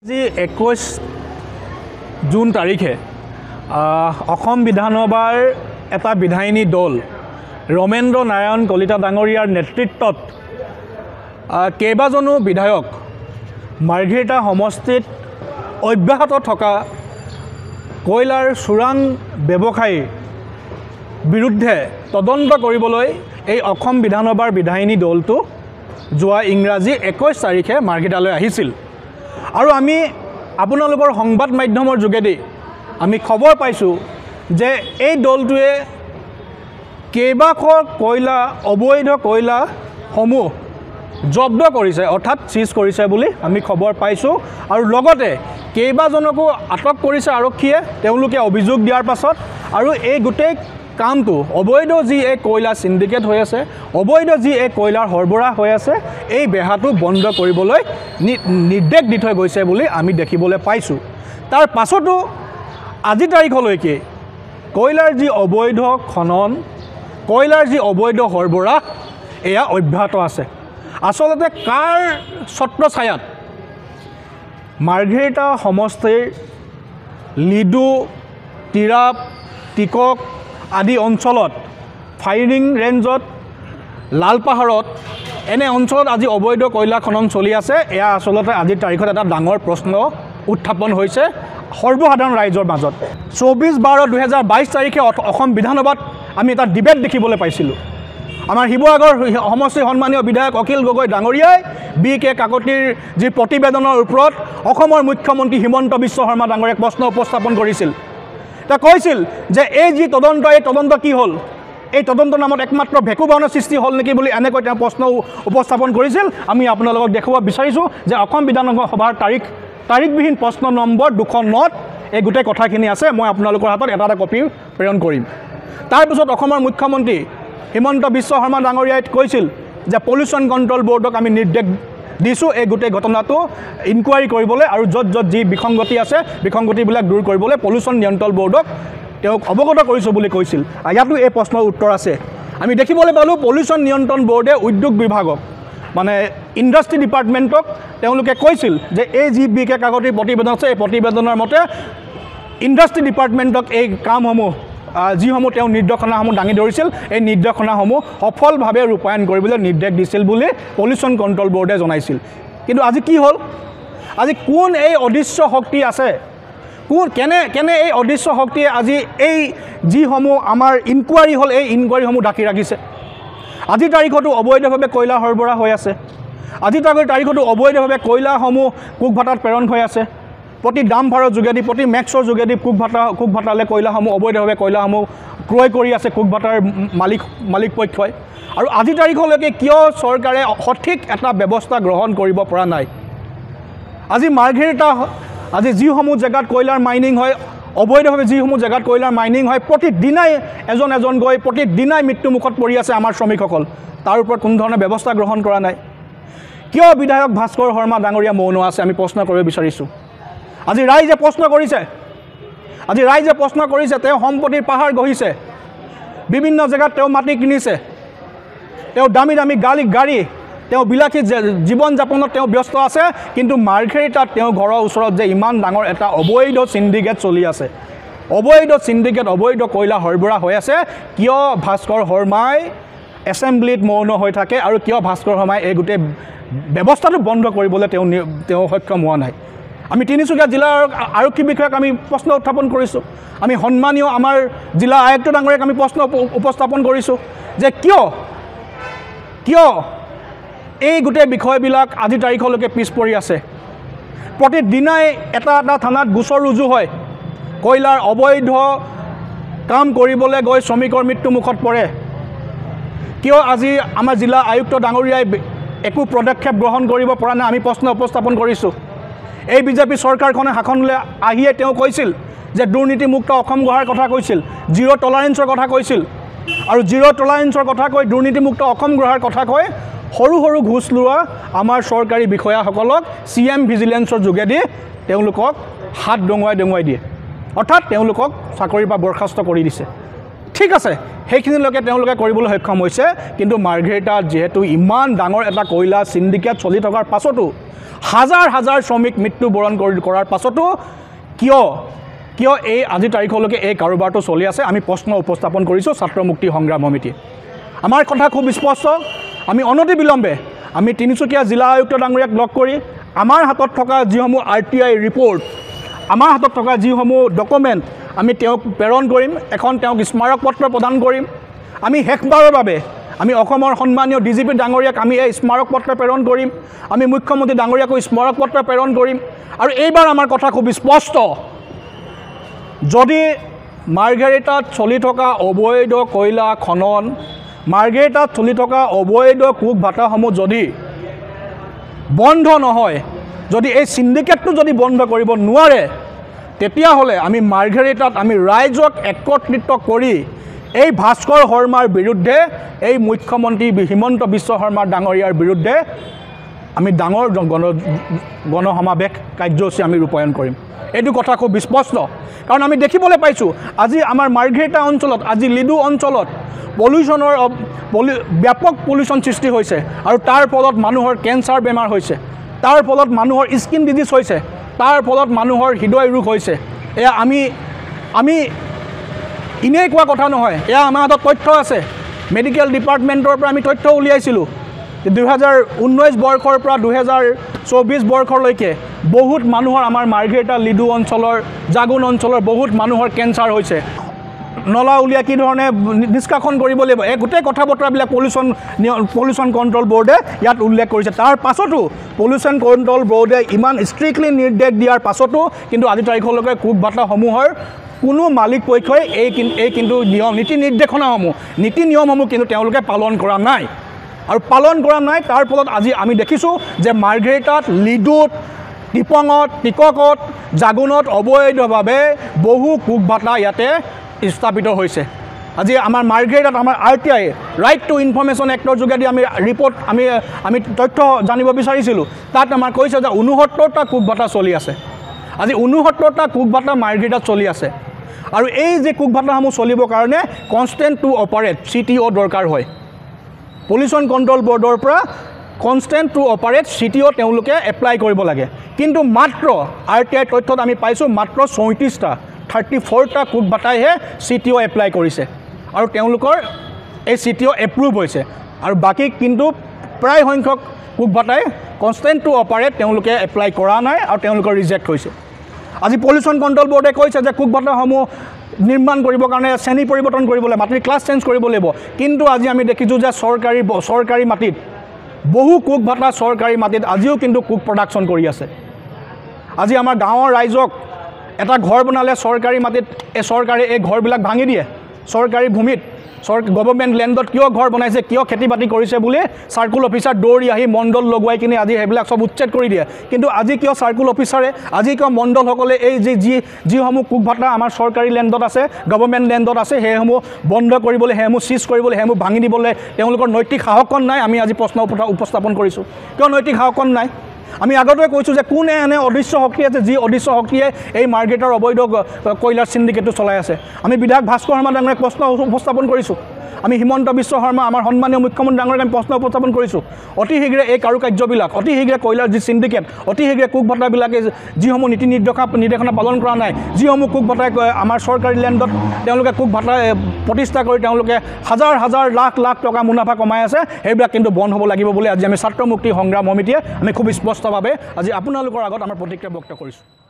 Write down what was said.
আজি 21 জুন তাৰিখে অসম বিধানসভাৰ এটা বিধায়িনী দল ৰমেন্দ্ৰ নাৰায়ণ কলিতা ডাঙৰীয়াৰ নেতৃত্বত কেইবাজনো বিধায়ক মাৰ্ঘেৰিটা সমষ্টিত অব্যাহত থকা কয়লাৰ চোৰাং ব্যৱসায়ীৰ বিৰুদ্ধে তদন্ত কৰিবলৈ এই অসম বিধানসভাৰ বিধায়িনী দলটো যোৱা ইংৰাজী 21 তাৰিখে মাৰ্ঘেৰিটালৈ আহিছিল। আৰু আমি আপোনালোকৰ সংবাদ মাধ্যমৰ যোগেদি আমি খবৰ পাইছোঁ যে এই দলটোৱে কেইবাশ কয়লা অবৈধ কয়লাসমূহ জব্দ কৰিছে অৰ্থাৎ চিজ কৰিছে বুলি আমি খবৰ পাইছোঁ। আৰু লগতে কেইবাজনকো আটক কৰিছে আৰক্ষীয়ে তেওঁলোকে অভিযোগ দিয়াৰ পাছত। আৰু এই গোটেই কামটো অবৈধ যি এই কয়লা সিন্ডিকেট হৈ আছে, অবৈধ যি এই কয়লাৰ সৰবৰাহ হৈ আছে, এই বেহাটো বন্ধ কৰিবলৈ নিৰ্দেশ দি থৈ গৈছে বুলি আমি দেখিবলৈ পাইছোঁ। তাৰ পাছতো আজি তাৰিখলৈকে কয়লাৰ যি অবৈধ খনন, কয়লাৰ যি অবৈধ সৰবৰাহ এয়া অব্যাহত আছে। আচলতে কাৰ ছত্ৰছায়াত মাৰ্ঘেৰিটা সমষ্টিৰ লিডু, তিৰাপ, টিকক আদি অঞ্চলত ফায়াৰিং ৰেঞ্জত, লালপাহাৰত এনে অঞ্চলত আজি অবৈধ কয়লা খনন চলি আছে। এয়া আচলতে আজিৰ তাৰিখত এটা ডাঙৰ প্ৰশ্ন উত্থাপন হৈছে সৰ্বসাধাৰণ ৰাইজৰ মাজত। 24/12/2022 তাৰিখে অসম বিধানসভাত আমি এটা ডিবেট দেখিবলৈ পাইছিলোঁ। আমাৰ শিৱসাগৰ সমষ্টিৰ সন্মানীয় বিধায়ক অখিল গগৈ ডাঙৰীয়াই BK কাকতিৰ যি প্ৰতিবেদনৰ ওপৰত অসমৰ মুখ্যমন্ত্ৰী হিমন্ত বিশ্ব শৰ্মা ডাঙৰীয়াক প্ৰশ্ন উপস্থাপন কৰিছিল। তেওঁ কৈছিল যে এই যি তদন্ত, এই তদন্ত কি হ'ল, এই তদন্তৰ নামত একমাত্ৰ ভেকুভাওনাৰ সৃষ্টি হ'ল নেকি বুলি এনেকৈ তেওঁ প্ৰশ্ন উপস্থাপন কৰিছিল। আমি আপোনালোকক দেখুৱাব বিচাৰিছোঁ যে অসম বিধানসভাৰ তাৰিখবিহীন প্ৰশ্ন নম্বৰ 209 এই গোটেই কথাখিনি আছে। মই আপোনালোকৰ হাতত এটা কপি প্ৰেৰণ কৰিম। তাৰপিছত অসমৰ মুখ্যমন্ত্ৰী হিমন্ত বিশ্ব শৰ্মা ডাঙৰীয়াই কৈছিল যে পলিউশ্যন কণ্ট্ৰল বৰ্ডক আমি নিৰ্দেশ দিছোঁ এই গোটেই ঘটনাটো ইনকুৱাৰী কৰিবলৈ আৰু য'ত য'ত যি বিসংগতি আছে বিসংগতিবিলাক দূৰ কৰিবলৈ পলিউশ্যন নিয়ন্ত্ৰণ বৰ্ডক তেওঁক অৱগত কৰিছোঁ বুলি কৈছিল। ইয়াতো এই প্ৰশ্নৰ উত্তৰ আছে। আমি দেখিবলৈ পালোঁ পলিউশ্যন নিয়ন্ত্ৰণ বৰ্ডে উদ্যোগ বিভাগক মানে ইণ্ডাষ্ট্ৰি ডিপাৰ্টমেণ্টক তেওঁলোকে কৈছিল যে এই যি BK কাকতিৰ প্ৰতিবেদন আছে এই প্ৰতিবেদনৰ মতে ইণ্ডাষ্ট্ৰি ডিপাৰ্টমেণ্টক এই কামসমূহ যিসমূহ তেওঁ নিৰ্দেশনাসমূহ দাঙি ধৰিছিল এই নিৰ্দেশনাসমূহ সফলভাৱে ৰূপায়ণ কৰিবলৈ নিৰ্দেশ দিছিল বুলি পলিউশ্যন কণ্ট্ৰল বৰ্ডে জনাইছিল। কিন্তু আজি কি হ'ল? আজি কোন এই অদৃশ্য শক্তি আছে, কেনে এই অদৃশ্য শক্তিয়ে আজি এই যিসমূহ আমাৰ ইনকুৱাৰী হ'ল এই ইনকুৱাৰীসমূহ ঢাকি ৰাখিছে? আজিৰ তাৰিখতো অবৈধভাৱে কয়লা সৰবৰাহ হৈ আছে। আজিৰ তাৰিখতো অবৈধভাৱে কয়লাসমূহ কোকভাটাত প্ৰেৰণ হৈ আছে। প্ৰতি ডাম্পাৰৰ যোগেদি, প্ৰতি মেক্সৰ যোগেদি কোকভাটালৈ কয়লাসমূহ অবৈধভাৱে কয়লাসমূহ ক্ৰয় কৰি আছে কোকভাটাৰ মালিক পক্ষই। আৰু আজিৰ তাৰিখলৈকে কিয় চৰকাৰে সঠিক এটা ব্যৱস্থা গ্ৰহণ কৰিব পৰা নাই? আজি মাৰ্ঘেৰিটা আজি যিসমূহ জেগাত কয়লাৰ মাইনিং হয়, অবৈধভাৱে যিসমূহ জেগাত কয়লাৰ মাইনিং হয়, প্ৰতিদিনাই এজন গৈ প্ৰতিদিনাই মৃত্যুমুখত পৰি আছে আমাৰ শ্ৰমিকসকল। তাৰ ওপৰত কোনো ধৰণৰ ব্যৱস্থা গ্ৰহণ কৰা নাই। কিয় বিধায়ক ভাস্কৰ শৰ্মা ডাঙৰীয়া মৌন আছে আমি প্ৰশ্ন কৰিব বিচাৰিছোঁ। আজি ৰাইজে প্ৰশ্ন কৰিছে, তেওঁ সম্পত্তিৰ পাহাৰ গঢ়িছে, বিভিন্ন জেগাত তেওঁ মাটি কিনিছে, তেওঁ দামী দামী গাড়ী, তেওঁ বিলাসী জীৱন যাপনত তেওঁ ব্যস্ত আছে। কিন্তু মাৰ্ঘেৰিটাত তেওঁ ঘৰৰ ওচৰত যে ইমান ডাঙৰ এটা অবৈধ সিন্ডিকেট চলি আছে, অবৈধ কয়লা সৰবৰাহ হৈ আছে, কিয় ভাস্কৰ শৰ্মাই এছেম্বলিত মৌন হৈ থাকে আৰু কিয় ভাস্কৰ শৰ্মাই এই গোটেই ব্যৱস্থাটো বন্ধ কৰিবলৈ তেওঁ সক্ষম হোৱা নাই? আমি তিনিচুকীয়া জিলাৰ আৰক্ষী বিষয়াক আমি প্ৰশ্ন উত্থাপন কৰিছোঁ। আমি সন্মানীয় আমাৰ জিলা আয়ুক্ত ডাঙৰীয়াক আমি প্ৰশ্ন উপস্থাপন কৰিছোঁ যে কিয় এই গোটেই বিষয়বিলাক আজিৰ তাৰিখলৈকে পিছ পৰি আছে। প্ৰতিদিনাই এটা থানাত গোচৰ ৰুজু হয়, কয়লাৰ অবৈধ কাম কৰিবলৈ গৈ শ্ৰমিকৰ মৃত্যুমুখত পৰে। কিয় আজি আমাৰ জিলা আয়ুক্ত ডাঙৰীয়াই একো পদক্ষেপ গ্ৰহণ কৰিব পৰা নাই? আমি প্ৰশ্ন উপস্থাপন কৰিছোঁ। এই বিজেপি চৰকাৰখনে শাসনলৈ আহিয়ে তেওঁ কৈছিল যে দুৰ্নীতিমুক্ত অসম গঢ়াৰ কথা কৈছিল, জিৰ' টলাৰেঞ্চৰ কথা কৈছিল। আৰু জিৰ' টলাৰেঞ্চৰ কথা কৈ দুৰ্নীতিমুক্ত অসম গঢ়াৰ কথা কৈ সৰু ঘোচ লোৱা আমাৰ চৰকাৰী বিষয়াসকলক CM ভিজিলেন্সৰ যোগেদি তেওঁলোকক হাত দঙুৱাই দিয়ে, অৰ্থাৎ তেওঁলোকক চাকৰিৰ পৰা বৰখাস্ত কৰি দিছে। ঠিক আছে, সেইখিনিলৈকে তেওঁলোকে কৰিবলৈ সক্ষম হৈছে। কিন্তু মাৰ্ঘেৰিটাত যিহেতু ইমান ডাঙৰ এটা কয়লা চিণ্ডিকেট চলি থকাৰ পাছতো, হাজাৰ হাজাৰ শ্ৰমিক মৃত্যুবৰণ কৰাৰ পাছতো কিয় এই আজি তাৰিখলৈকে এই কাৰোবাৰটো চলি আছে? আমি প্ৰশ্ন উপস্থাপন কৰিছোঁ ছাত্ৰ মুক্তি সংগ্ৰাম সমিতিয়ে। আমাৰ কথা খুব স্পষ্ট, আমি অনতিবিলম্বে আমি তিনিচুকীয়া জিলা আয়ুক্ত ডাঙৰীয়াক লগ কৰি আমাৰ হাতত থকা যিসমূহ RTI ৰিপৰ্ট, আমাৰ হাতত থকা যিসমূহ ডকুমেণ্ট আমি তেওঁক প্ৰেৰণ কৰিম। এখন তেওঁক স্মাৰক পত্ৰ প্ৰদান কৰিম। আমি শেষবাৰৰ বাবে আমি অসমৰ সন্মানীয় DGP ডাঙৰীয়াক আমি এই স্মাৰক পত্ৰ প্ৰেৰণ কৰিম। আমি মুখ্যমন্ত্ৰী ডাঙৰীয়াকো স্মাৰক পত্ৰ প্ৰেৰণ কৰিম। আৰু এইবাৰ আমাৰ কথা খুব স্পষ্ট, যদি মাৰ্ঘেৰিটাত চলি থকা অবৈধ কয়লা খনন, মাৰ্ঘেৰিটাত চলি থকা অবৈধ কোক ভাটাসমূহ যদি বন্ধ নহয়, যদি এই চিণ্ডিকেটটো যদি বন্ধ কৰিব নোৱাৰে, তেতিয়াহ'লে আমি মাৰ্ঘেৰিটাত আমি ৰাইজক একত্ৰিত কৰি এই ভাস্কৰ শৰ্মাৰ বিৰুদ্ধে, এই মুখ্যমন্ত্ৰী হিমন্ত বিশ্ব শৰ্মা ডাঙৰীয়াৰ বিৰুদ্ধে আমি ডাঙৰ গণসমাৱেশ কাৰ্যসূচী আমি ৰূপায়ণ কৰিম। এইটো কথা খুব স্পষ্ট, কাৰণ আমি দেখিবলৈ পাইছোঁ আজি আমাৰ মাৰ্ঘেৰিটা অঞ্চলত, আজি লিডু অঞ্চলত ব্যাপক পলিউশ্যন সৃষ্টি হৈছে আৰু তাৰ ফলত মানুহৰ কেঞ্চাৰ বেমাৰ হৈছে, তাৰ ফলত মানুহৰ স্কিন ডিজিজ হৈছে, তাৰ ফলত মানুহৰ হৃদয় ৰোগ হৈছে। এয়া আমি এনেই কোৱা কথা নহয়, এয়া আমাৰ হাতত তথ্য আছে। মেডিকেল ডিপাৰ্টমেণ্টৰ পৰা আমি তথ্য উলিয়াইছিলোঁ। 2019 বৰ্ষৰ পৰা 2024 বৰ্ষলৈকে বহুত মানুহৰ আমাৰ মাৰ্ঘেৰিটা লিডু অঞ্চলৰ, জাগুন অঞ্চলৰ বহুত মানুহৰ কেঞ্চাৰ হৈছে। নলা উলিয়াই কি ধৰণে নিষ্কাশন কৰিব লাগিব, এই গোটেই কথা বতৰাবিলাক পলিউশ্যন কণ্ট্ৰল বোৰ্ডে ইয়াত উল্লেখ কৰিছে। তাৰ পাছতো পলিউশ্যন কণ্ট্ৰল বোৰ্ডে ইমান ষ্ট্ৰিক্টলি নিৰ্দেশ দিয়াৰ পাছতো কিন্তু আজি তাৰিখলৈকে কোক ভাটাসমূহৰ কোনো মালিক পক্ষই এই কিন্তু নীতি নিয়মসমূহ কিন্তু তেওঁলোকে পালন কৰা নাই। আৰু পালন কৰা নাই, তাৰ ফলত আজি আমি দেখিছোঁ যে মাৰ্ঘেৰিটাত, লিডুত, টিপঙত, টিককত, জাগুনত অবৈধভাৱে বহু কোক ভাটা ইয়াতে স্থাপিত হৈছে। আজি আমাৰ মাৰ্ঘেৰিটাত আমাৰ RTI right to information actor যোগেদি আমি ৰিপৰ্ট আমি তথ্য জানিব বিচাৰিছিলোঁ। তাত আমাৰ কৈছে যে 69টা কোক ভাটা চলি আছে। আজি 69টা কোক ভাটা মাৰ্ঘেৰিটাত চলি আছে। আৰু এই যে কোক ভাটাসমূহ চলিবৰ কাৰণে কনষ্টেণ্ট টু অপাৰেট CTO দৰকাৰ হয়। পলিউশ্যন কণ্ট্ৰল বৰ্ডৰ পৰা কনষ্টেণ্ট টু অপাৰেট CTO তেওঁলোকে এপ্লাই কৰিব লাগে। কিন্তু মাত্ৰ RTI তথ্যত আমি পাইছোঁ মাত্ৰ 34টা কোক ভাটাইহে CTO এপ্লাই কৰিছে আৰু তেওঁলোকৰ এই CTO এপ্ৰুভ হৈছে। আৰু বাকী কিন্তু প্ৰায় সংখ্যক কোক ভাটাই কনষ্টেণ্ট টু অপাৰেট তেওঁলোকে এপ্লাই কৰা নাই আৰু তেওঁলোকৰ ৰিজেক্ট হৈছে। আজি পলিউশ্যন কণ্ট্ৰল বোৰ্ডে কৈছে যে কোক ভাটাসমূহ নিৰ্মাণ কৰিবৰ কাৰণে শ্ৰেণী পৰিৱৰ্তন কৰিব লাগিব, মাটিৰ ক্লাছ চেঞ্জ কৰিব লাগিব। কিন্তু আজি আমি দেখিছোঁ যে চৰকাৰী মাটিত বহু কোক ভাটা চৰকাৰী মাটিত আজিও কিন্তু কোক প্ৰডাকশ্যন কৰি আছে। আজি আমাৰ গাঁৱৰ ৰাইজক এটা ঘৰ বনালে চৰকাৰী মাটিত চৰকাৰে এই ঘৰবিলাক ভাঙি দিয়ে। চৰকাৰী ভূমিত গভৰ্ণমেণ্ট লেণ্ডত কিয় ঘৰ বনাইছে, কিয় খেতি বাতি কৰিছে বুলি চাৰ্কুল অফিচাৰ দৌৰি আহি মণ্ডল লগোৱাই কিনে আজি সেইবিলাক চব উচ্ছেদ কৰি দিয়ে। কিন্তু আজি কিয় চাৰ্কুল অফিচাৰে, আজি কিয় মণ্ডলসকলে এই যিসমূহ কোক ভাটা আমাৰ চৰকাৰী লেণ্ডত আছে, গভৰ্ণমেণ্ট লেণ্ডত আছে, সেইসমূহ বন্ধ কৰিবলৈ, সেইসমূহ চিজ কৰিবলৈ, সেইসমূহ ভাঙি দিবলৈ তেওঁলোকৰ নৈতিক সাহসকণ নাই? আমি আজি প্ৰশ্ন উপস্থাপন কৰিছোঁ, কিয় নৈতিক সাহসকণ নাই? আমি আগতে কৈছোঁ যে কোনে এনে অদৃশ্য শক্তি আছে যি অদৃশ্য শক্তিয়ে এই মাৰ্ঘেৰিটাৰ অবৈধ কয়লাৰ চিণ্ডিকেটটো চলাই আছে। আমি বিধায়ক ভাস্কৰ শৰ্মা ডাঙৰীয়াক প্ৰশ্ন উপস্থাপন কৰিছোঁ। আমি হিমন্ত বিশ্ব শৰ্মা আমাৰ সন্মানীয় মুখ্যমন্ত্ৰী ডাঙৰীয়াক আমি প্ৰশ্ন উপস্থাপন কৰিছোঁ। অতি শীঘ্ৰে এই কাৰুকাৰ্যবিলাক, অতি শীঘ্ৰে কয়লাৰ যি চিণ্ডিকেট, অতি শীঘ্ৰে কোক ভাটাবিলাকে যিসমূহ নীতি নিৰ্দেশনা পালন কৰা নাই, যিসমূহ কোক ভাটাই আমাৰ চৰকাৰী লেণ্ডত তেওঁলোকে কোক ভাটা প্ৰতিষ্ঠা কৰি তেওঁলোকে হাজাৰ হাজাৰ লাখ লাখ টকা মুনাফা কমাই আছে, সেইবিলাক কিন্তু বন্ধ হ'ব লাগিব বুলি আজি আমি ছাত্ৰ মুক্তি সংগ্ৰাম সমিতিয়ে আমি খুব স্পষ্টভাৱে আজি আপোনালোকৰ আগত আমাৰ প্ৰতিক্ৰিয়া ব্যক্ত কৰিছোঁ।